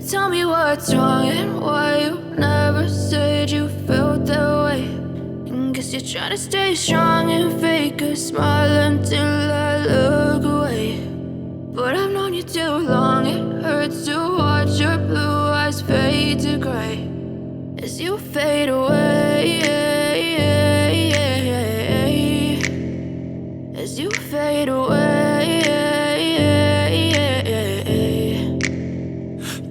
Tell me what's wrong and why you never said you felt that way. And guess you're trying to stay strong and fake a smile until I look away. But I've known you too long, it hurts to watch your blue eyes fade to gray as you fade away, as you fade away.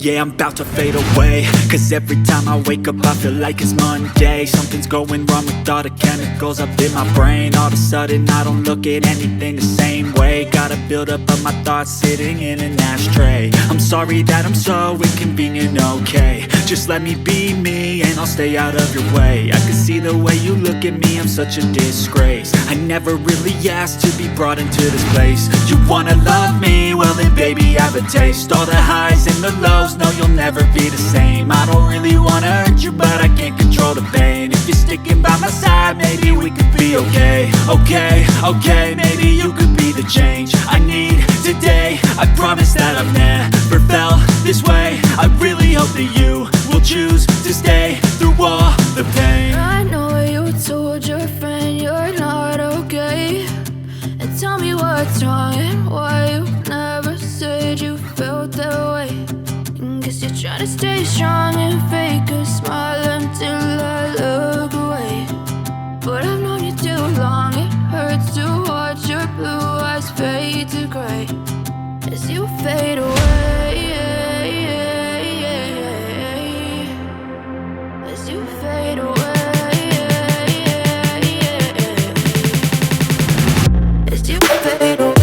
Yeah, I'm about to fade away, cause every time I wake up I feel like it's Monday. Something's going wrong with all the chemicals up in my brain. All of a sudden I don't look at anything the same way. Got a buildup of my thoughts sitting in an ashtray. I'm sorry that I'm so inconvenient, okay. Just let me be me and I'll stay out of your way. I can see the way you look at me, I'm such a disgrace. I never really asked to be brought into this place. You wanna love me? Well then baby, have a taste. All the highs and the lows, no, you'll never be the same. I don't really wanna hurt you, but I can't control the pain. If you're sticking by my side, maybe we could be okay. Okay, maybe you could be the change I need today. I promise that I've never felt this way. I really hope that you will choose to stay through all the pain. I know you told your friend you're not okay. And tell me what's wrong and why you never said you felt that way. Guess you're trying to stay strong and fake a smile until I look away. But I've known you too long, it hurts to watch your blue eyes fade to gray as you fade away, as you fade away, as you fade away.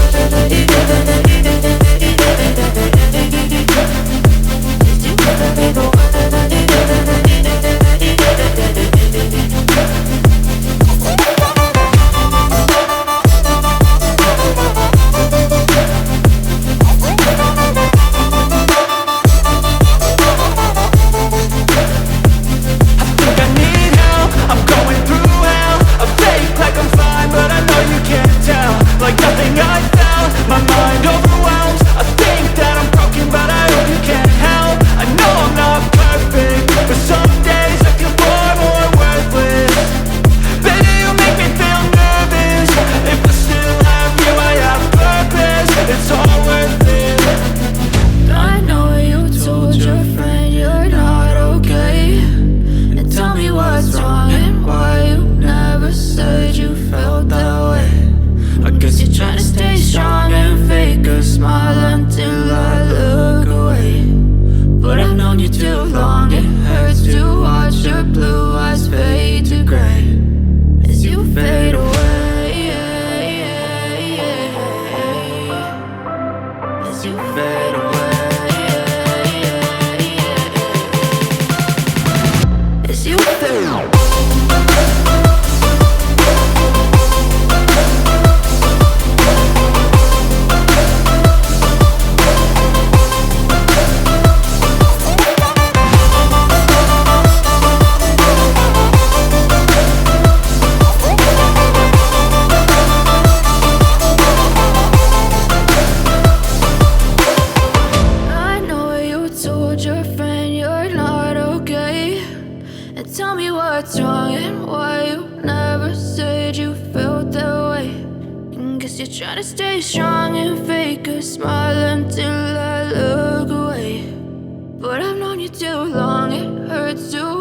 Tell me what's wrong and why you never said you felt that way. And guess you're trying to stay strong and fake a smile until I look away. But I've known you too long, it hurts to